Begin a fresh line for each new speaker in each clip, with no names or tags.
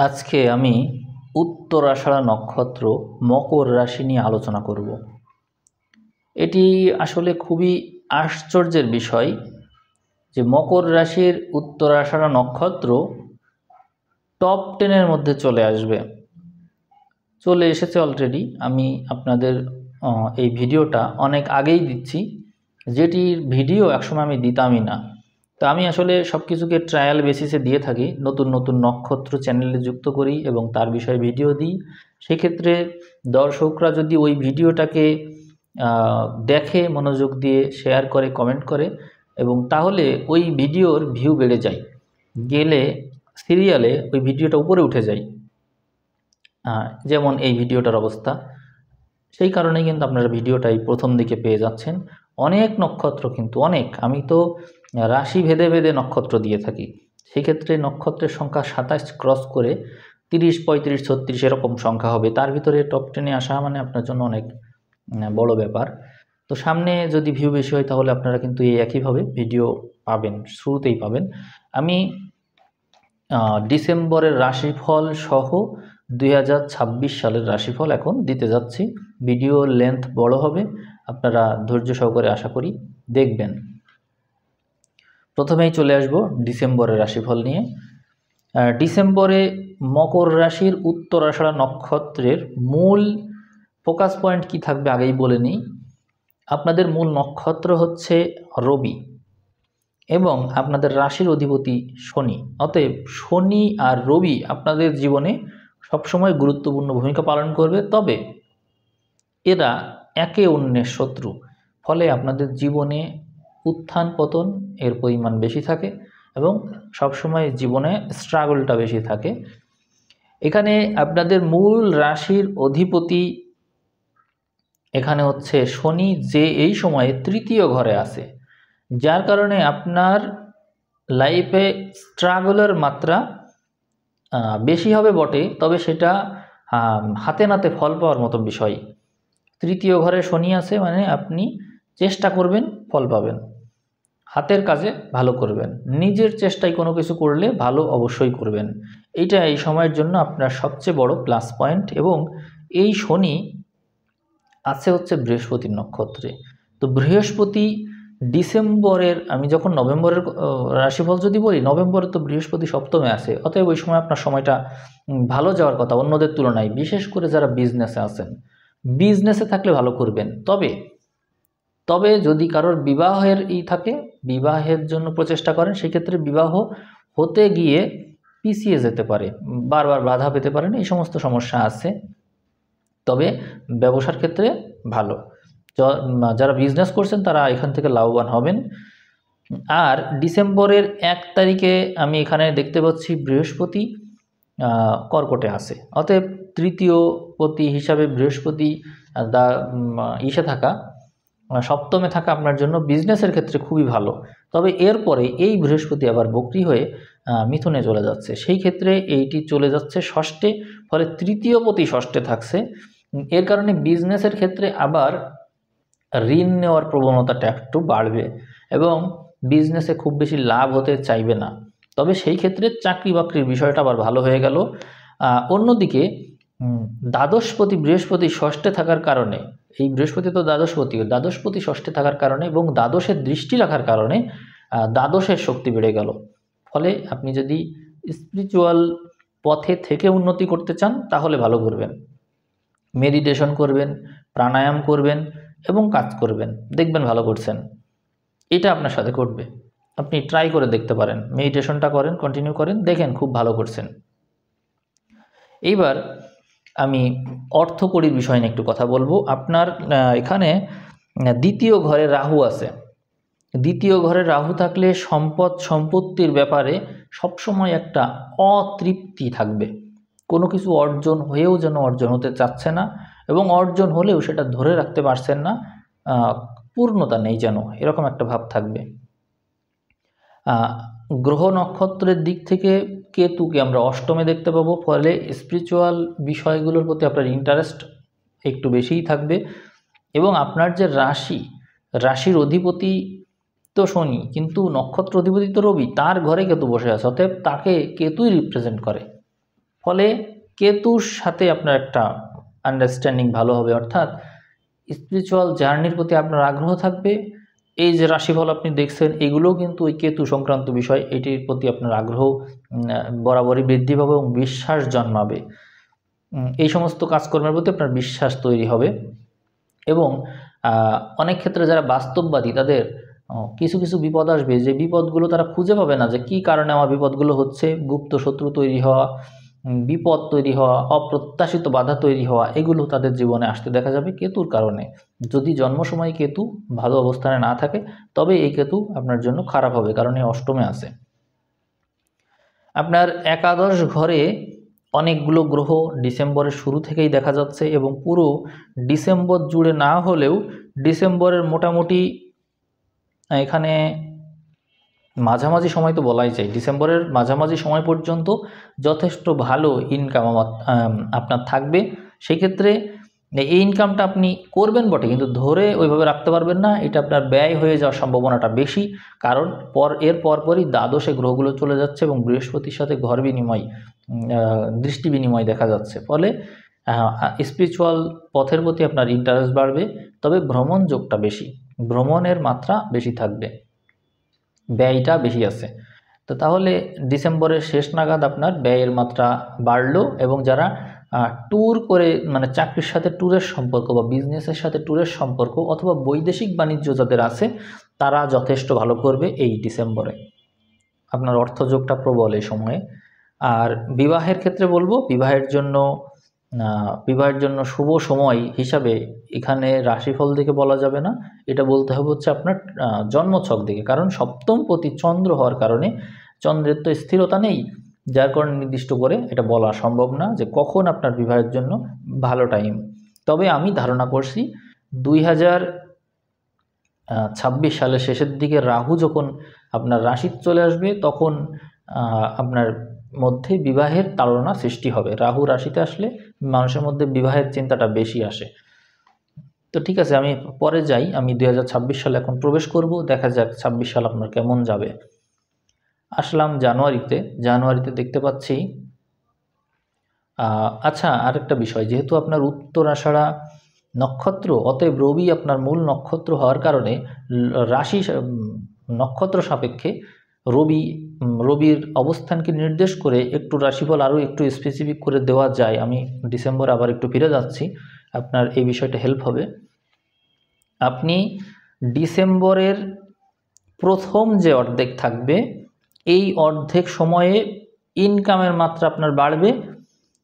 আজকে আমি উত্তরাষাঢ়া নক্ষত্র মকর রাশি নিয়ে আলোচনা করব। এটি আসলে খুবই আশ্চর্যের বিষয় যে মকর রাশির উত্তরাষাঢ়া নক্ষত্র টপ 10-এর মধ্যে চলে এসেছে অলরেডি। আমি আপনাদের এই ভিডিওটা অনেক আগেই দিচ্ছি, যেটির ভিডিও একসময় আমি দিতামই না। তো আমি আসলে সব কিছুকে ট্রায়াল বেসিসে দিয়ে থাকি, নতুন নতুন নক্ষত্র চ্যানেলে যুক্ত করি এবং তার বিষয়ে ভিডিও দিই। সেক্ষেত্রে দর্শকরা যদি ওই ভিডিওটাকে দেখে, মনোযোগ দিয়ে শেয়ার করে, কমেন্ট করে, এবং তাহলে ওই ভিডিওর ভিউ বেড়ে যায়, গেলে সিরিয়ালে ওই ভিডিওটা উপরে উঠে যায়, যেমন এই ভিডিওটার অবস্থা। সেই কারণেই কিন্তু আপনারা ভিডিওটাই প্রথম দিকে পেয়ে যাচ্ছেন। অনেক নক্ষত্র, কিন্তু অনেক, আমি তো রাশি ভেদে ভেদে নক্ষত্র দিয়ে থাকি। সেক্ষেত্রে নক্ষত্রের সংখ্যা 27 ক্রস করে 30, 35, 36 এরকম সংখ্যা হবে। তার ভিতরে টপ 10-এ আসা মানে আপনার জন্য অনেক বড় ব্যাপার। তো সামনে যদি ভিউ বেশি হয় তাহলে আপনারা কিন্তু এই একইভাবে ভিডিও পাবেন, শুরুতেই পাবেন। আমি ডিসেম্বরের রাশিফল সহ 2026 সালের রাশিফল এখন দিতে যাচ্ছি। ভিডিও লেন্থ বড় হবে, আপনারা ধৈর্য সহকারে আশা করি দেখবেন। প্রথমেই চলে আসব ডিসেম্বরের রাশিফল নিয়ে। ডিসেম্বরে মকর রাশির উত্তরাষাঢ়া নক্ষত্রের মূল ফোকাস পয়েন্ট কি থাকবে আগেই বলে নিই। আপনাদের মূল নক্ষত্র হচ্ছে রবি এবং আপনাদের রাশির অধিপতি শনি। অতএব শনি আর রবি আপনাদের জীবনে সবসময় গুরুত্বপূর্ণ ভূমিকা পালন করবে, তবে এরা একে অন্যের শত্রু। ফলে আপনাদের জীবনে উত্থান পতন এর পরিমাণ বেশি থাকে এবং সবসময় জীবনে স্ট্রাগলটা বেশি থাকে। এখানে আপনাদের মূল রাশির অধিপতি এখানে হচ্ছে শনি, যে এই সময়ে তৃতীয় ঘরে আছে, যার কারণে আপনার লাইফে স্ট্রাগলের মাত্রা বেশি হবে বটে, তবে সেটা হাতে নাতে ফল পাওয়ার মতো বিষয়। তৃতীয় ঘরে শনি আছে মানে আপনি চেষ্টা করবেন, ফল পাবেন, হাতের কাজে ভালো করবেন, নিজের চেষ্টায় কোনো কিছু করলে ভালো অবশ্যই করবেন। এইটা এই সময়ের জন্য আপনার সবচেয়ে বড় প্লাস পয়েন্ট। এবং এই শনি আছে হচ্ছে বৃহস্পতির নক্ষত্রে। তো বৃহস্পতি ডিসেম্বরের, আমি যখন নভেম্বরের রাশিফল যদি বলি, নভেম্বরে তো বৃহস্পতি সপ্তমে আছে। অতএব ওই সময় আপনার সময়টা ভালো যাওয়ার কথা অন্যদের তুলনায়, বিশেষ করে যারা বিজনেসে আছেন। বিজনেসে থাকলে ভালো করবেন। তবে যদি কারোর বিবাহের থাকে, বিবাহের জন্য প্রচেষ্টা করেন, সেক্ষেত্রে বিবাহ হতে গিয়ে পিছিয়ে যেতে পারে, বারবার বাধা পেতে পারেন, এই সমস্ত সমস্যা আছে। তবে ব্যবসার ক্ষেত্রে ভালো, যারা বিজনেস করছেন তারা এখান থেকে লাভবান হবেন। আর ডিসেম্বরের 1 তারিখে আমি এখানে দেখতে পাচ্ছি বৃহস্পতি কর্কটে আছে। অতএব তৃতীয় পতি হিসাবে বৃহস্পতি সপ্তমে থাকা আপনার জন্য বিজনেসের ক্ষেত্রে খুবই ভালো। তবে এরপরে এই বৃহস্পতি আবার বক্রী হয়ে মিথুনে চলে যাচ্ছে, সেই ক্ষেত্রে এইটি চলে যাচ্ছে ষষ্ঠে। ফলে তৃতীয় পতি ষষ্ঠে থাকছে, এর কারণে বিজনেসের ক্ষেত্রে আবার ঋণ নেওয়ার প্রবণতাটা একটু বাড়বে এবং বিজনেসে খুব বেশি লাভ হতে চাইবে না। তবে সেই ক্ষেত্রে চাকরি বাকরির বিষয়টা আবার ভালো হয়ে গেল। অন্যদিকে দ্বাদশপতি বৃহস্পতি ষষ্ঠে থাকার কারণে, এই বৃহস্পতি তো দ্বাদশপতি ষষ্ঠে থাকার কারণে এবং দ্বাদশের দৃষ্টি রাখার কারণে দ্বাদশের শক্তি বেড়ে গেল। ফলে আপনি যদি স্পিরিচুয়াল পথে থেকে উন্নতি করতে চান তাহলে ভালো করবেন, মেডিটেশন করবেন, প্রাণায়াম করবেন এবং কাজ করবেন, দেখবেন ভালো করছেন। এটা আপনার সাথে ঘটবে। আপনি ট্রাই করে দেখতে পারেন, মেডিটেশনটা করেন, কন্টিনিউ করেন, দেখেন খুব ভালো করছেন। এইবার আমি অর্থকরীর বিষয় নিয়ে একটু কথা বলবো। আপনার এখানে দ্বিতীয় ঘরে রাহু আছে। দ্বিতীয় ঘরে রাহু থাকলে সম্পত্তির ব্যাপারে সবসময় একটা অতৃপ্তি থাকবে। কোনো কিছু অর্জন হয়েও যেন অর্জন হতে চাচ্ছে না, এবং অর্জন হলেও সেটা ধরে রাখতে পারছেন না, পূর্ণতা নেই যেন, এরকম একটা ভাব থাকবে। গ্রহ নক্ষত্রের দিক থেকে কেতুকে আমরা অষ্টমে দেখতে পাবো, ফলে স্পিরিচুয়াল বিষয়গুলোর প্রতি আপনার ইন্টারেস্ট একটু বেশিই থাকবে। এবং আপনার যে রাশির অধিপতি তো শনি, কিন্তু নক্ষত্র অধিপতি তো রবি, তার ঘরে কেতু বসে আছে, অতএব তাকে কেতুই রিপ্রেজেন্ট করে। ফলে কেতুর সাথে আপনার একটা আন্ডারস্ট্যান্ডিং ভালো হবে, অর্থাৎ স্পিরিচুয়াল জার্নির প্রতি আপনার আগ্রহ থাকবে। এই যে রাশিফল আপনি দেখছেন এগুলোও কিন্তু ওই কেতু সংক্রান্ত বিষয়, এটির প্রতি আপনার আগ্রহ বরাবরই বৃদ্ধি পাবে এবং বিশ্বাস জন্মাবে। এই সমস্ত কাজকর্মের প্রতি আপনার বিশ্বাস তৈরি হবে এবং অনেক ক্ষেত্রে যারা বাস্তববাদী তাদের কিছু কিছু বিপদ আসবে, যে বিপদগুলো তারা খুঁজে পাবে না যে কী কারণে আমার বিপদগুলো হচ্ছে। গুপ্ত শত্রু তৈরি হওয়া, বিপদ তৈরি হওয়া, অপ্রত্যাশিত বাধা তৈরি হওয়া, এগুলো তাদের জীবনে আসতে দেখা যাবে কেতুর কারণে। যদি জন্ম সময় কেতু ভালো অবস্থানে না থাকে তবে এই কেতু আপনার জন্য খারাপ হবে, কারণ এই অষ্টমে আছে। আপনার একাদশ ঘরে অনেকগুলো গ্রহ ডিসেম্বরের শুরু থেকেই দেখা যাচ্ছে এবং পুরো ডিসেম্বর জুড়ে না হলেও ডিসেম্বরের মোটামুটি এখানে মাঝামাঝি সময় তো বলাই যায়, ডিসেম্বরের মাঝামাঝি সময় পর্যন্ত যথেষ্ট ভালো ইনকাম আপনার থাকবে। সেক্ষেত্রে এই ইনকামটা আপনি করবেন বটে, কিন্তু ধরে ওইভাবে রাখতে পারবেন না, এটা আপনার ব্যয় হয়ে যাওয়ার সম্ভাবনাটা বেশি। কারণ এর পরপরই দ্বাদশে গ্রহগুলো চলে যাচ্ছে এবং বৃহস্পতির সাথে ঘর বিনিময়, দৃষ্টি বিনিময় দেখা যাচ্ছে। ফলে স্পিরিচুয়াল পথের প্রতি আপনার ইন্টারেস্ট বাড়বে, তবে ভ্রমণ যোগটা বেশি, ভ্রমণের মাত্রা বেশি থাকবে, ব্যয়টা বেশি আছে। তো তাহলে ডিসেম্বরের শেষ নাগাদ আপনার ব্যয়ের মাত্রা বাড়লো এবং যারা ট্যুর করে, মানে চাকরির সাথে ট্যুরের সম্পর্ক বা বিজনেসের সাথে ট্যুরের সম্পর্ক অথবা বৈদেশিক বাণিজ্য যাদের আছে তারা যথেষ্ট ভালো করবে এই ডিসেম্বরে। আপনার অর্থযোগটা প্রবল এই সময়ে। আর বিবাহের ক্ষেত্রে বলবো, বিবাহের জন্য শুভ সময় হিসাবে এখানে রাশিফল দেখে বলা যাবে না, এটা বলতে হবে হচ্ছে আপনার জন্মছক দেখে। কারণ সপ্তমপতি চন্দ্র হওয়ার কারণে চন্দ্রের তো স্থিরতা নেই, যার কারণে নির্দিষ্ট করে এটা বলা সম্ভব না যে কখন আপনার বিবাহের জন্য ভালো টাইম। তবে আমি ধারণা করছি 2026 সালের শেষের দিকে রাহু যখন আপনার রাশিতে চলে আসবে তখন আপনার মধ্যে বিবাহের তাড়না সৃষ্টি হবে। রাহু রাশিতে আসলে মানুষের মধ্যে বিবাহের চিন্তাটা বেশি আসে। তো ঠিক আছে, আমি পরে যাই, আমি 2026 সালে এখন প্রবেশ করব, দেখা যাক 26 সাল আপনার কেমন যাবে। আসলাম জানুয়ারিতে দেখতে পাচ্ছি। আচ্ছা, আরেকটা বিষয়, যেহেতু আপনার উত্তরাষাঢ়া নক্ষত্র, অতএব রবি আপনার মূল নক্ষত্র হওয়ার কারণে রাশি নক্ষত্র সাপেক্ষে রবির অবস্থানকে নির্দেশ করে একটু রাশিফল আরও একটু স্পেসিফিক করে দেওয়া যায়। আমি ডিসেম্বরে আবার একটু ফিরে যাচ্ছি, আপনার এই বিষয়টা হেল্প হবে। আপনি ডিসেম্বরের প্রথম যে অর্ধেক থাকবে এই অর্ধেক সময়ে ইনকামের মাত্রা আপনার বাড়বে,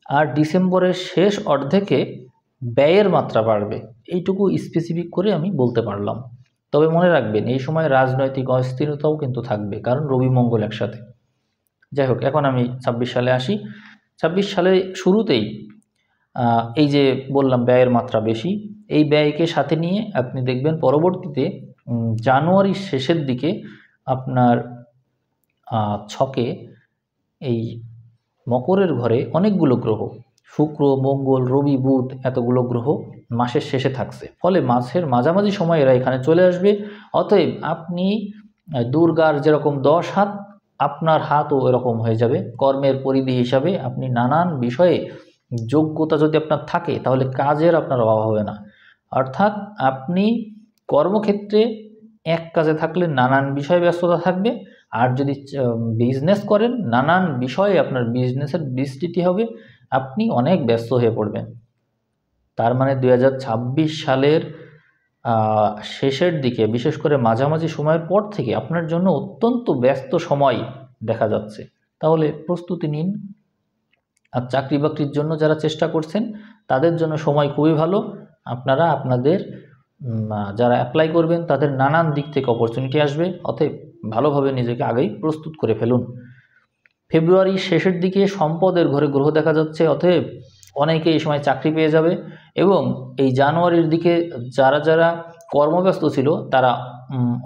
আর ডিসেম্বরের শেষ অর্ধেকে ব্যয়ের মাত্রা বাড়বে। এইটুকু স্পেসিফিক করে আমি বলতে পারলাম। তবে মনে রাখবেন এই সময় রাজনৈতিক অস্থিরতাও কিন্তু থাকবে, কারণ রবি মঙ্গল একসাথে। যাই হোক, এখন আমি 26 সালে আসি। 26 সালে শুরুতেই এই যে বললাম ব্যয়ের মাত্রা বেশি, এই ব্যয়কে সাথে নিয়ে আপনি দেখবেন পরবর্তীতে জানুয়ারির শেষের দিকে আপনার ছকে এই মকরের ঘরে অনেকগুলো গ্রহ, শুক্র, মঙ্গল, রবি, বুধ, এতগুলো গ্রহ মাসের শেষে থাকছে। ফলে মাসের মাঝামাঝি সময় এরা এখানে চলে আসবে। অতএব আপনি দুর্গার যেরকম 10 হাত, আপনার হাতও এরকম হয়ে যাবে। কর্মের পরিধি হিসাবে আপনি নানান বিষয়ে যোগ্যতা যদি আপনার থাকে তাহলে কাজের আপনার অভাব হবে না। অর্থাৎ আপনি কর্মক্ষেত্রে এক কাজে থাকলে নানান বিষয়ে ব্যস্ততা থাকবে, আর যদি বিজনেস করেন নানান বিষয়ে আপনার বিজনেসের বিস্তৃতি হবে, আপনি অনেক ব্যস্ত হয়ে পড়বেন। তার মানে 2026 সালের শেষের দিকে, বিশেষ করে মাঝামাঝি সময়ের পর থেকে আপনার জন্য অত্যন্ত ব্যস্ত সময় দেখা যাচ্ছে। তাহলে প্রস্তুতি নিন। আর চাকরি বাকরির জন্য যারা চেষ্টা করছেন তাদের জন্য সময় খুবই ভালো। আপনারা আপনাদের যারা অ্যাপ্লাই করবেন তাদের নানান দিক থেকে অপরচুনিটি আসবে, অতএব ভালোভাবে নিজেকে আগেই প্রস্তুত করে ফেলুন। ফেব্রুয়ারির শেষের দিকে সম্পদের ঘরে গ্রহ দেখা যাচ্ছে, অতএব অনেকে এই সময় চাকরি পেয়ে যাবে। এবং এই জানুয়ারির দিকে যারা কর্মব্যস্ত ছিল তারা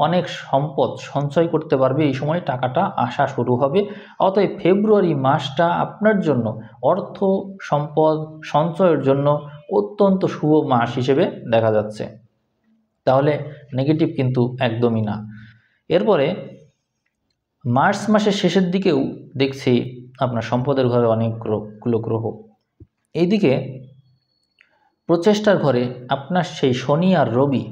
অনেক সম্পদ সঞ্চয় করতে পারবে, এই সময় টাকাটা আসা শুরু হবে। অতএব ফেব্রুয়ারি মাসটা আপনার জন্য অর্থ সম্পদ সঞ্চয়ের জন্য অত্যন্ত শুভ মাস হিসেবে দেখা যাচ্ছে। তাহলে নেগেটিভ কিন্তু একদমই না। এরপরে মার্চ মাসের শেষের দিকেও দেখছি আপনার সম্পদের ঘরে অনেকগুলো গ্রহ। এইদিকে প্রচেষ্টার ঘরে আপনার সেই শনি আর রবি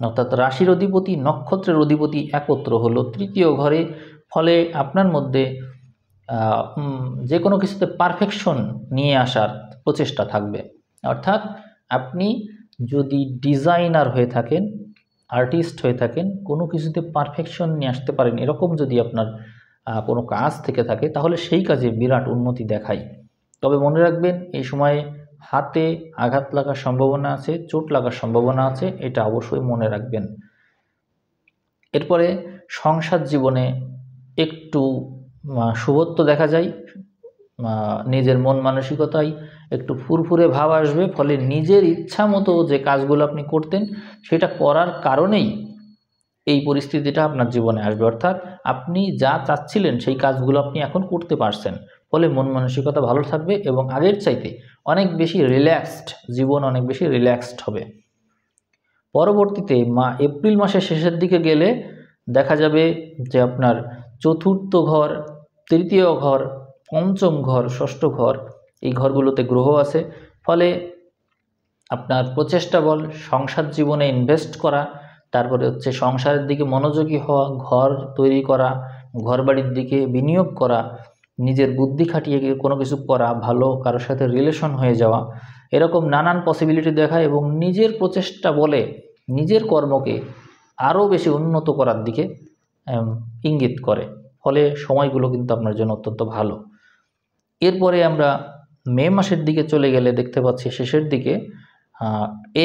অর্থাৎ রাশির অধিপতি নক্ষত্রের অধিপতি একত্র হলো তৃতীয় ঘরে। ফলে আপনার মধ্যে যে কোনো কিছুতে পারফেকশন নিয়ে আসার প্রচেষ্টা থাকবে। অর্থাৎ আপনি যদি ডিজাইনার হয়ে থাকেন, আর্টিস্ট হয়ে থাকেন, কোনো কিছুতে পারফেকশন নিয়ে আসতে পারেন, এরকম যদি আপনার কোনো কাজ থেকে থাকে, তাহলে সেই কাজে বিরাট উন্নতি দেখায়। তবে মনে রাখবেন, এই সময়ে হাতে আঘাত লাগার সম্ভাবনা আছে, চোট লাগার সম্ভাবনা আছে, এটা অবশ্যই মনে রাখবেন। এরপরে সংসার জীবনে একটু শুভত্ব দেখা যায়, নিজের মন মানসিকতায় একটু ফুরফুরে ভাব আসবে। ফলে নিজের ইচ্ছা মতো যে কাজগুলো আপনি করতেন সেটা করার কারণেই এই পরিস্থিতিটা আপনার জীবনে আসবে। অর্থাৎ আপনি যা চাচ্ছিলেন সেই কাজগুলো আপনি এখন করতে পারছেন, ফলে মন মানসিকতা ভালো থাকবে এবং আগের চাইতে অনেক বেশি রিল্যাক্সড, জীবন অনেক বেশি রিল্যাক্সড হবে। পরবর্তীতে এপ্রিল মাসের শেষের দিকে গেলে দেখা যাবে যে আপনার চতুর্থ ঘর, তৃতীয় ঘর, পঞ্চম ঘর, ষষ্ঠ ঘর, এই ঘরগুলোতে গ্রহ আছে। ফলে আপনার প্রচেষ্টা বল, সংসার জীবনে ইনভেস্ট করা, তারপরে হচ্ছে সংসারের দিকে মনোযোগী হওয়া, ঘর তৈরি করা, ঘরবাড়ির দিকে বিনিয়োগ করা, নিজের বুদ্ধি খাটিয়ে কোনো কিছু করা, ভালো কারোর সাথে রিলেশন হয়ে যাওয়া, এরকম নানান পসিবিলিটি দেখায় এবং নিজের প্রচেষ্টা বলে নিজের কর্মকে আরও বেশি উন্নত করার দিকে ইঙ্গিত করে। ফলে সময়গুলো কিন্তু আপনার জন্য অত্যন্ত ভালো। এরপরে আমরা মে মাসের দিকে চলে গেলে দেখতে পাচ্ছি শেষের দিকে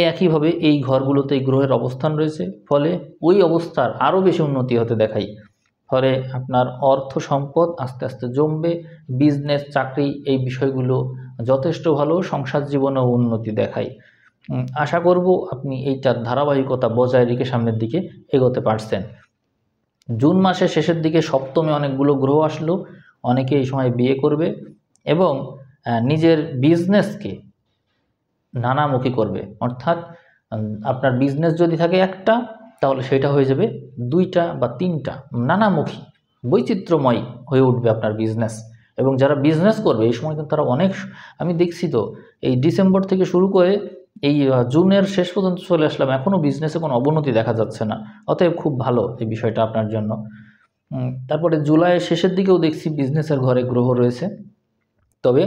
একইভাবে এই ঘরগুলোতে গ্রহের অবস্থান রয়েছে। ফলে ওই অবস্থার আরও বেশি উন্নতি হতে দেখায়। ফলে আপনার অর্থ সম্পদ আস্তে আস্তে জমবে, বিজনেস, চাকরি, এই বিষয়গুলো যথেষ্ট ভালো, সংসার জীবনেও উন্নতি দেখায়। আশা করব আপনি এইটার ধারাবাহিকতা বজায় রেখে সামনের দিকে এগোতে পারছেন। জুন মাসের শেষের দিকে সপ্তমে অনেকগুলো গ্রহ আসলো, অনেকে এই সময় বিয়ে করবে এবং নিজের বিজনেসকে নানামুখী করবে। অর্থাৎ আপনার বিজনেস যদি থাকে একটা, তাহলে সেটা হয়ে যাবে দুইটা বা তিনটা, নানামুখী, বৈচিত্র্যময় হয়ে উঠবে আপনার বিজনেস। এবং যারা বিজনেস করবে এই সময় কিন্তু তারা অনেক, আমি দেখছি তো এই ডিসেম্বর থেকে শুরু করে এই জুনের শেষ পর্যন্ত চলে আসলাম, এখনও বিজনেসে কোনো অবনতি দেখা যাচ্ছে না। অতএব খুব ভালো এই বিষয়টা আপনার জন্য। তারপরে জুলাইয়ের শেষের দিকেও দেখছি বিজনেসের ঘরে গ্রহ রয়েছে। তবে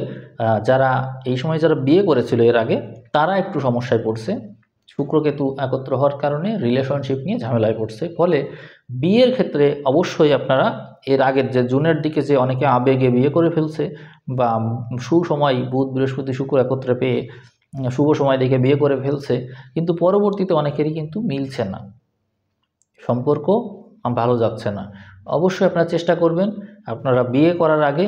যারা এই সময় যারা বিয়ে করেছিল এর আগে, তারা একটু সমস্যায় পড়ছে। শুক্রকেতু একত্র হওয়ার কারণে রিলেশনশিপ নিয়ে ঝামেলায় পড়ছে। ফলে বিয়ের ক্ষেত্রে অবশ্যই আপনারা এর আগের যে জুনের দিকে যে অনেকে আবেগে বিয়ে করে ফেলছে বা সুসময় বুধ বৃহস্পতি শুক্র একত্রে পেয়ে শুভ সময় দেখে বিয়ে করে ফেলছে, কিন্তু পরবর্তীতে অনেকেরই কিন্তু মিলছে না, সম্পর্ক ভালো যাচ্ছে না। অবশ্যই আপনারা চেষ্টা করবেন আপনারা বিয়ে করার আগে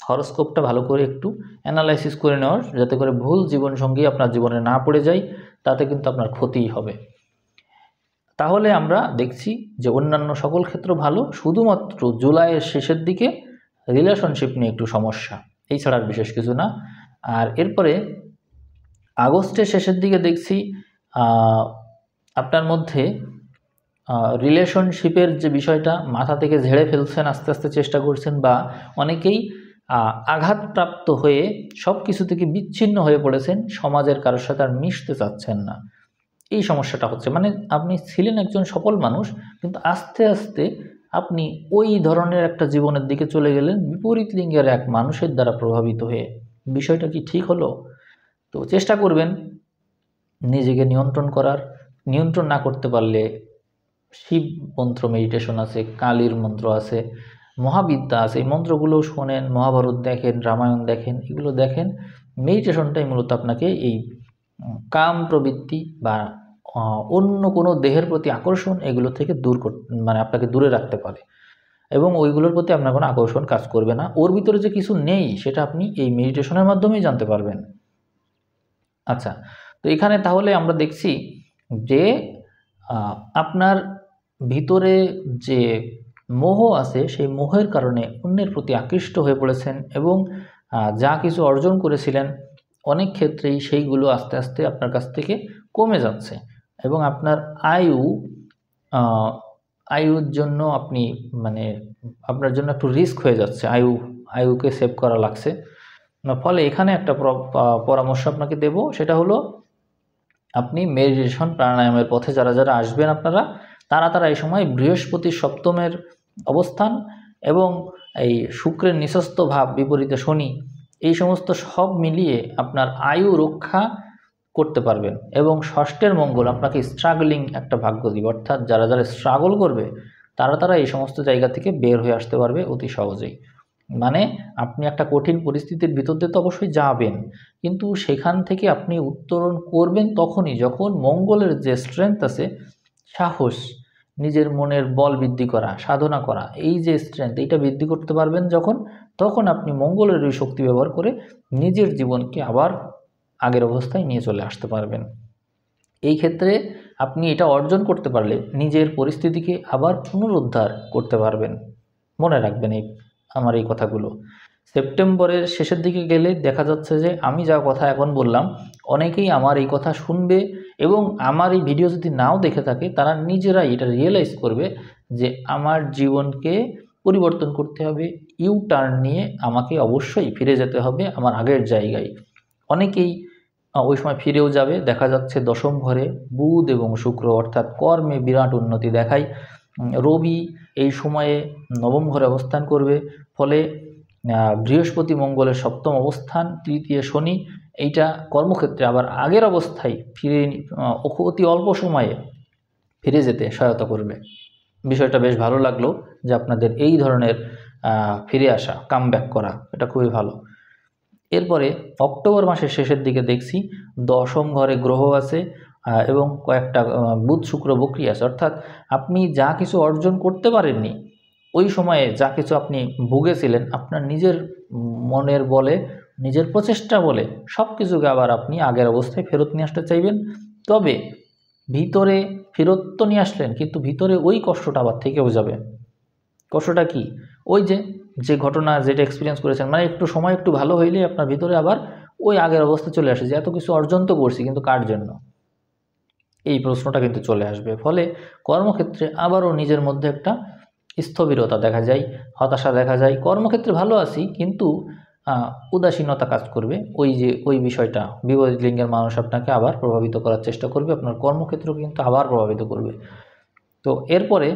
হরোস্কোপটা ভালো করে একটু অ্যানালাইসিস করে নেওয়ার, যাতে করে ভুল জীবনসঙ্গী আপনার জীবনে না পড়ে যায়, তাতে কিন্তু আপনার ক্ষতিই হবে। তাহলে আমরা দেখছি যে অন্যান্য সকল ক্ষেত্র ভালো, শুধুমাত্র জুলাইয়ের শেষের দিকে রিলেশনশিপ নিয়ে একটু সমস্যা, এই ছাড়া আর বিশেষ কিছু না। আর এরপরে আগস্টের শেষের দিকে দেখছি আপনার মধ্যে রিলেশনশিপের যে বিষয়টা মাথা থেকে ঝেড়ে ফেলছেন, আস্তে আস্তে চেষ্টা করছেন, বা অনেকেই আঘাতপ্রাপ্ত হয়ে সব কিছু থেকে বিচ্ছিন্ন হয়ে পড়েছেন, সমাজের কারোর সাথে আর মিশতে চাচ্ছেন না, এই সমস্যাটা হচ্ছে। মানে আপনি ছিলেন একজন সফল মানুষ, কিন্তু আস্তে আস্তে আপনি ওই ধরনের একটা জীবনের দিকে চলে গেলেন বিপরীত লিঙ্গের এক মানুষের দ্বারা প্রভাবিত হয়ে। বিষয়টা কি ঠিক হলো? তো চেষ্টা করবেন নিজেকে নিয়ন্ত্রণ করার। নিয়ন্ত্রণ না করতে পারলে শিব মন্ত্র মেডিটেশন আছে, কালীর মন্ত্র আছে, মহাবিদ্যা আছে, এই মন্ত্রগুলো শোনেন, মহাভারত দেখেন, রামায়ণ দেখেন, এগুলো দেখেন। মেডিটেশনটাই মূলত আপনাকে এই কাম প্রবৃত্তি বা অন্য কোনো দেহের প্রতি আকর্ষণ এগুলো থেকে মানে আপনাকে দূরে রাখতে পারে এবং ওইগুলোর প্রতি আপনার কোনো আকর্ষণ কাজ করবে না। ওর ভিতরে যে কিছু নেই সেটা আপনি এই মেডিটেশনের মাধ্যমেই জানতে পারবেন। আচ্ছা, তো এখানে তাহলে আমরা দেখছি যে আপনার ভিতরে যে মোহ আছে সেই মোহের কারণে অন্যের প্রতি আকৃষ্ট হয়ে পড়েছেন এবং যা কিছু অর্জন করেছিলেন অনেক ক্ষেত্রেই সেইগুলো আস্তে আস্তে আপনার কাছ থেকে কমে যাচ্ছে এবং আপনার আয়ুর জন্য আপনি মানে আপনার জন্য একটু রিস্ক হয়ে যাচ্ছে, আয়ুকে সেভ করা লাগছে। ফলে এখানে একটা পরামর্শ আপনাকে দেব, সেটা হলো আপনি মেডিটেশন প্রাণায়ামের পথে যারা যারা আসবেন তারা এই সময় বৃহস্পতির সপ্তমের অবস্থান এবং এই শুক্রের নিঃস্ব ভাব বিপরীতে শনি, এই সমস্ত সব মিলিয়ে আপনার আয়ু রক্ষা করতে পারবেন। এবং ষষ্ঠের মঙ্গল আপনাকে স্ট্রাগলিং একটা ভাগ্য দিবে, অর্থাৎ যারা যারা স্ট্রাগল করবে তারা এই সমস্ত জায়গা থেকে বের হয়ে আসতে পারবে অতি সহজেই। মানে আপনি একটা কঠিন পরিস্থিতির ভিতর দিয়ে তো অবশ্যই যাবেন, কিন্তু সেখান থেকে আপনি উত্তরণ করবেন তখনই যখন মঙ্গলের যে স্ট্রেংথ আছে, সাহস, নিজের মনের বল বৃদ্ধি করা, সাধনা করা, এই যে স্ট্রেংথ এইটা বৃদ্ধি করতে পারবেন তখন আপনি মঙ্গলের ওই শক্তি ব্যবহার করে নিজের জীবনকে আবার আগের অবস্থায় নিয়ে চলে আসতে পারবেন। এই ক্ষেত্রে আপনি এটা অর্জন করতে পারলে নিজের পরিস্থিতিকে আবার পুনরুদ্ধার করতে পারবেন। মনে রাখবেন আমার এই কথাগুলো। সেপ্টেম্বরের শেষের দিকে গেলে দেখা যাচ্ছে যে আমি যা কথা এখন বললাম, অনেকেই আমার এই কথা শুনবে এবং আমার এই ভিডিও যদি নাও দেখে থাকে তারা নিজেরাই এটা রিয়েলাইজ করবে যে আমার জীবনকে পরিবর্তন করতে হবে, ইউ টার্ন নিয়ে আমাকে অবশ্যই ফিরে যেতে হবে আমার আগের জায়গায়। অনেকেই ওই সময় ফিরেও যাবে। দেখা যাচ্ছে দশম ঘরে বুধ এবং শুক্র অর্থাৎ কর্মে বিরাট উন্নতি দেখায়। রবি এই সময়ে নবম ঘরে অবস্থান করবে, ফলে বৃহস্পতি মঙ্গলের সপ্তম অবস্থান, তৃতীয় শনি, এইটা কর্মক্ষেত্রে আবার আগের অবস্থায় ফিরে অতি অল্প সময়ে ফিরে যেতে সহায়তা করবে। বিষয়টা বেশ ভালো লাগলো যে আপনাদের এই ধরনের ফিরে আসা, কামব্যাক করা, এটা খুবই ভালো। এরপরে অক্টোবর মাসের শেষের দিকে দেখছি দশম ঘরে গ্রহ আছে এবং কয়েকটা বুধ শুক্র বক্রী আছে, অর্থাৎ আপনি যা কিছু অর্জন করতে পারেননি ওই সময়ে, যা কিছু আপনি ভুগেছিলেন, আপনার নিজের মনের বলে, নিজের প্রচেষ্টা বলে সব কিছুকে আবার আপনি আগের অবস্থায় ফেরত নিয়ে আসতে চাইবেন। তবে ভিতরে ফেরত তো নিয়ে আসলেন, কিন্তু ভিতরে ওই কষ্টটা আবার থেকেও যাবে। কষ্টটা কি? ওই যে ঘটনা যেটা এক্সপিরিয়েন্স করেছেন, মানে একটু সময় একটু ভালো হইলে আপনার ভিতরে আবার ওই আগের অবস্থা চলে আসে যে এত কিছু অর্জন তো করছি, কিন্তু কার জন্য, এই প্রশ্নটা কিন্তু চলে আসবে। ফলে কর্মক্ষেত্রে আবারও নিজের মধ্যে একটা স্থবিরতা দেখা যায়, হতাশা দেখা যায়। কর্মক্ষেত্রে ভালো আছি কিন্তু উদাসীনতা কাজ করবে, ওই বিষয়টা বিপরীত লিঙ্গের মানুষ আপনাকে আবার প্রভাবিত করার চেষ্টা করবে, আপনার কর্মক্ষেত্রকে কিন্তু আবার প্রভাবিত করবে। তো এরপরে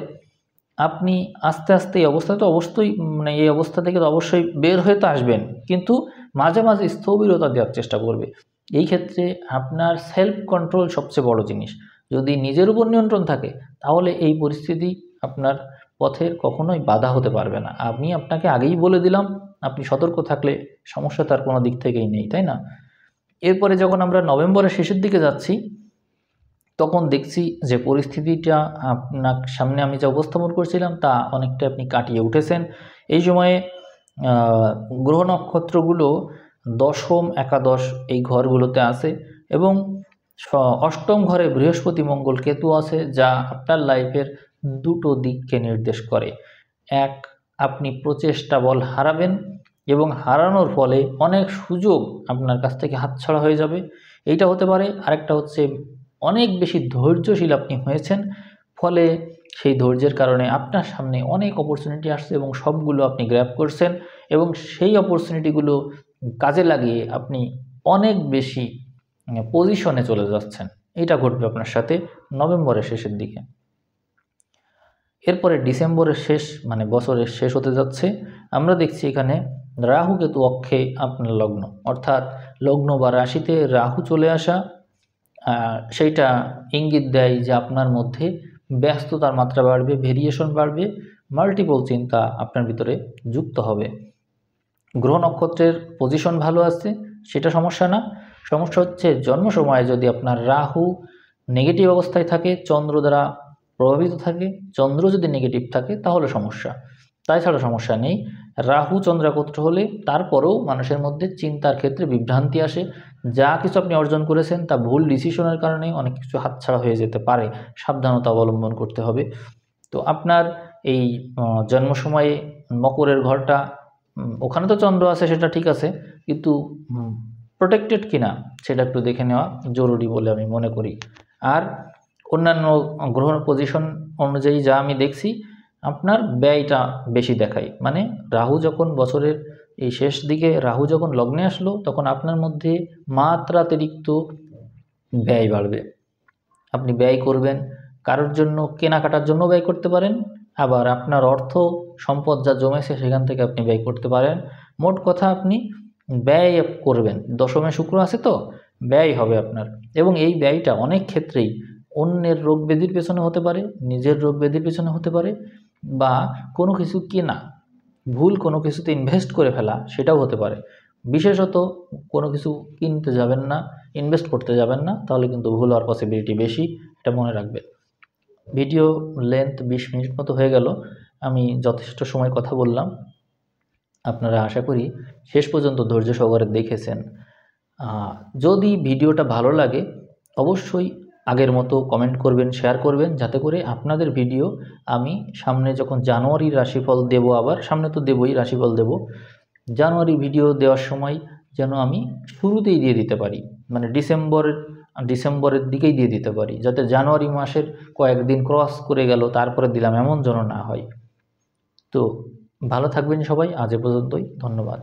আপনি আস্তে আস্তে এই অবস্থা তো অবশ্যই, মানে এই অবস্থা থেকে তো অবশ্যই বের হয়ে তো আসবেন, কিন্তু মাঝে মাঝে স্থবিরতা দেওয়ার চেষ্টা করবে। এই ক্ষেত্রে আপনার সেলফ কন্ট্রোল সবচেয়ে বড় জিনিস। যদি নিজের উপর নিয়ন্ত্রণ থাকে তাহলে এই পরিস্থিতি আপনার পথের কখনোই বাধা হতে পারবে না। আমি আপনাকে আগেই বলে দিলাম, আপনি সতর্ক থাকলে সমস্যা তার কোনো দিক থেকেই নেই, তাই না? এরপরে যখন আমরা নভেম্বরের শেষের দিকে যাচ্ছি তখন দেখছি যে পরিস্থিতিটা আপনার সামনে আমি যা উপস্থাপন করছিলাম তা অনেকটা আপনি কাটিয়ে উঠেছেন। এই সময়ে গ্রহ নক্ষত্রগুলো দশম, একাদশ এই ঘরগুলোতে আছে এবং অষ্টম ঘরে বৃহস্পতি, মঙ্গল, কেতু আছে, যা আপনার লাইফের দুটো দিককে নির্দেশ করে। এক, আপনি প্রচেষ্টা বল হারাবেন এবং হারানোর ফলে অনেক সুযোগ আপনার কাছ থেকে হাতছাড়া হয়ে যাবে, এইটা হতে পারে। আরেকটা হচ্ছে অনেক বেশি ধৈর্যশীল আপনি হয়েছেন, ফলে সেই ধৈর্যের কারণে আপনার সামনে অনেক অপরচুনিটি আসছে এবং সবগুলো আপনি গ্র্যাব করছেন এবং সেই অপরচুনিটিগুলো কাজে লাগিয়ে আপনি অনেক বেশি পজিশনে চলে যাচ্ছেন। এটা ঘটবে আপনার সাথে নভেম্বরের শেষের দিকে। এরপরে ডিসেম্বরের শেষ, মানে বছরের শেষ হতে যাচ্ছে, আমরা দেখছি এখানে রাহু কেতু অক্ষে আপনার লগ্ন, অর্থাৎ লগ্ন বা রাশিতে রাহু চলে আসা, সেইটা ইঙ্গিত দেয় যে আপনার মধ্যে ব্যস্ততার মাত্রা বাড়বে, ভেরিয়েশন বাড়বে, মাল্টিপল চিন্তা আপনার ভিতরে যুক্ত হবে। গ্রহ নক্ষত্রের পজিশন ভালো আছে সেটা সমস্যা না, সমস্যা হচ্ছে জন্ম সময়ে যদি আপনার রাহু নেগেটিভ অবস্থায় থাকে, চন্দ্র দ্বারা প্রভাবিত থাকে, চন্দ্র যদি নেগেটিভ থাকে তাহলে সমস্যা, তাছাড়া সমস্যা নেই। রাহু চন্দ্র একত্র হলে তারপরেও মানুষের মধ্যে চিন্তার ক্ষেত্রে বিভ্রান্তি আসে, যা কিছু আপনি অর্জন করেছেন তা ভুল ডিসিশনের কারণে অনেক কিছু হাতছাড়া হয়ে যেতে পারে, সাবধানতা অবলম্বন করতে হবে। তো আপনার এই জন্ম সময়ে মকরের ঘরটা, ওখানে তো চন্দ্র আছে সেটা ঠিক আছে, কিন্তু প্রোটেক্টেড কিনা সেটা একটু দেখে নেওয়া জরুরি বলে আমি মনে করি। আর অন্যান্য গ্রহ পজিশন অনুযায়ী যা আমি দেখছি আপনার ব্যয়টা বেশি দেখায়, মানে রাহু যখন বছরের এই শেষ দিকে রাহু যখন লগ্নে আসলো তখন আপনার মধ্যে মাত্রাতিরিক্ত ব্যয় বাড়বে। আপনি ব্যয় করবেন, কারোর জন্য কেনাকাটার জন্য ব্যয় করতে পারেন, আবার আপনার অর্থ সম্পদ যা জমেছে সেখান থেকে আপনি ব্যয় করতে পারেন। মোট কথা আপনি ব্যয় করবেন। দশমে শুক্র আছে তো ব্যয় হবে আপনার, এবং এই ব্যয়টা অনেক ক্ষেত্রেই অন্যের রোগ ব্যাধির পেছনে হতে পারে, নিজের রোগ ব্যাধির পেছনে হতে পারে, বা কোনো কিছু কেনা, ভুল কোনো কিছুতে ইনভেস্ট করে ফেলা, সেটাও হতে পারে। বিশেষত কোনো কিছু কিনতে যাবেন না, ইনভেস্ট করতে যাবেন না, তাহলে কিন্তু ভুল হওয়ার পসিবিলিটি বেশি, এটা মনে রাখবেন। ভিডিও লেন্থ 20 মিনিট মতো হয়ে গেল। আমি যথেষ্ট সময় কথা বললাম। আপনারা আশা করি শেষ পর্যন্ত ধৈর্য সহকারে দেখেছেন। যদি ভিডিওটা ভালো লাগে অবশ্যই আগের মতো কমেন্ট করবেন, শেয়ার করবেন, যাতে করে আপনাদের ভিডিও আমি সামনে যখন জানুয়ারির রাশিফল দেব, আবার সামনে তো দেবই রাশিফল দেব, জানুয়ারি ভিডিও দেওয়ার সময় যেন আমি শুরুতেই দিয়ে দিতে পারি, মানে ডিসেম্বরের দিকেই দিয়ে দিতে পারি, যাতে জানুয়ারি মাসের কয়েকদিন ক্রস করে গেল তারপরে দিলাম, এমন যেন না হয়। তো ভালো থাকবেন সবাই, আজ এ পর্যন্তই, ধন্যবাদ।